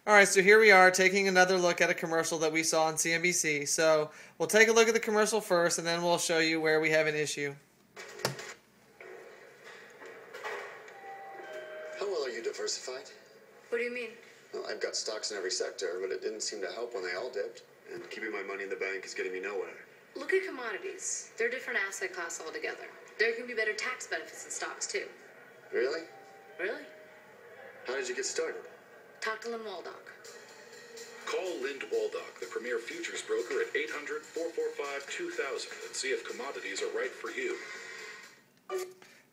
Alright, so here we are taking another look at a commercial that we saw on CNBC. So we'll take a look at the commercial first, and then we'll show you where we have an issue. How well are you diversified? What do you mean? Well, I've got stocks in every sector, but it didn't seem to help when they all dipped. And keeping my money in the bank is getting me nowhere. Look at commodities. They're a different asset class altogether. There can be better tax benefits in stocks, too. Really? Really? How did you get started? Talk to Lind Waldock. Call Lind Waldock, the premier futures broker, at 800-445-2000 and see if commodities are right for you.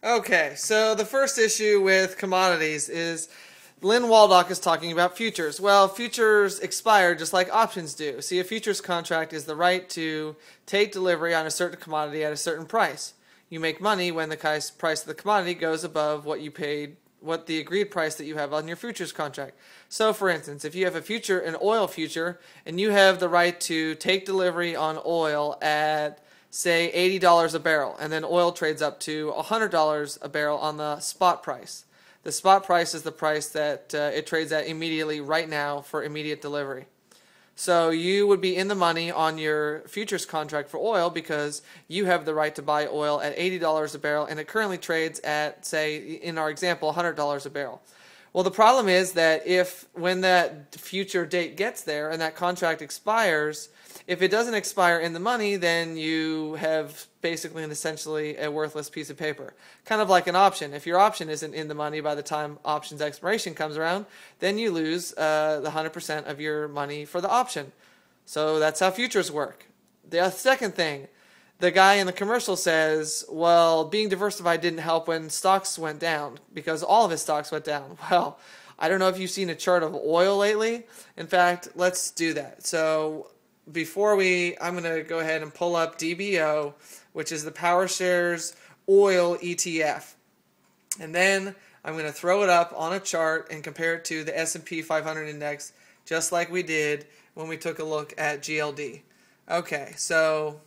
Okay, so the first issue with commodities is Lind Waldock is talking about futures. Well, futures expire just like options do. See, a futures contract is the right to take delivery on a certain commodity at a certain price. You make money when the price of the commodity goes above what you paid, what the agreed price that you have on your futures contract. So, for instance, if you have an oil future, and you have the right to take delivery on oil at, say, $80 a barrel, and then oil trades up to $100 a barrel on the spot price. The spot price is the price that it trades at immediately right now for immediate delivery. So you would be in the money on your futures contract for oil because you have the right to buy oil at $80 a barrel, and it currently trades at, say, in our example, $100 a barrel. Well, the problem is that when that future date gets there and that contract expires, if it doesn't expire in the money, then you have basically and essentially a worthless piece of paper. Kind of like an option. If your option isn't in the money by the time option's expiration comes around, then you lose the 100% of your money for the option. So that's how futures work. The second thing, the guy in the commercial says, well, being diversified didn't help when stocks went down because all of his stocks went down. Well, I don't know if you've seen a chart of oil lately. In fact, let's do that. So I'm going to go ahead and pull up DBO, which is the PowerShares Oil ETF. And then I'm going to throw it up on a chart and compare it to the S&P 500 index, just like we did when we took a look at GLD. Okay, so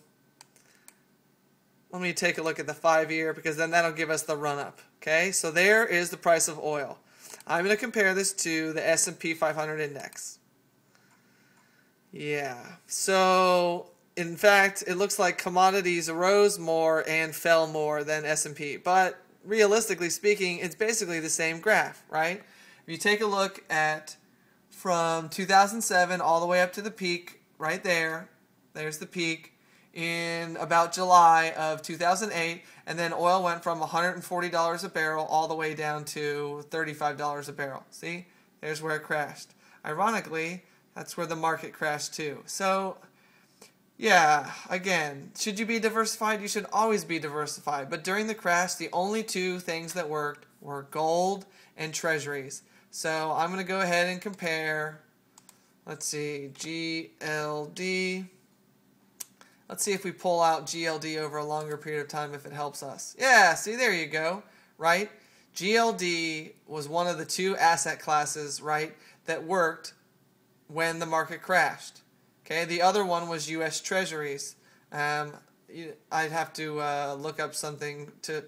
let me take a look at the 5-year because then that'll give us the run-up. Okay, so there is the price of oil. I'm going to compare this to the S&P 500 index. Yeah, so in fact, it looks like commodities rose more and fell more than S&P. But realistically speaking, it's basically the same graph, right? If you take a look at from 2007 all the way up to the peak right there, there's the peak in about July of 2008, and then oil went from $140 a barrel all the way down to $35 a barrel. See? There's where it crashed. Ironically, that's where the market crashed too. So, yeah, again, should you be diversified? You should always be diversified. But during the crash, the only two things that worked were gold and treasuries. So I'm going to go ahead and compare, let's see, GLD. Let's see if we pull out GLD over a longer period of time if it helps us. Yeah, see, there you go, right? GLD was one of the two asset classes, right, that worked when the market crashed. Okay, the other one was U.S. Treasuries. I'd have to look up something to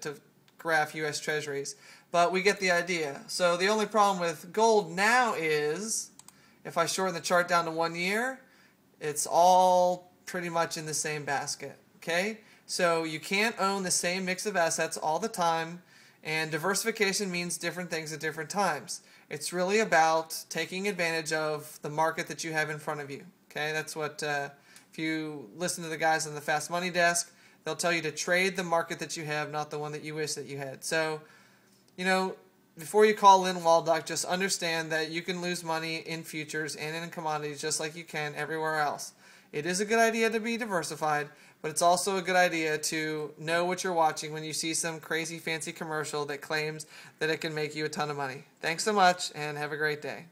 graph U.S. Treasuries. But we get the idea. So the only problem with gold now is, if I shorten the chart down to 1 year, it's all pretty much in the same basket. Okay, so you can't own the same mix of assets all the time, and diversification means different things at different times. It's really about taking advantage of the market that you have in front of you. Okay, that's what, if you listen to the guys on the Fast Money desk, they'll tell you to trade the market that you have, not the one that you wish that you had. So, you know, before you call Lind Waldock, just understand that you can lose money in futures and in commodities just like you can everywhere else. It is a good idea to be diversified, but it's also a good idea to know what you're watching when you see some crazy fancy commercial that claims that it can make you a ton of money. Thanks so much, and have a great day.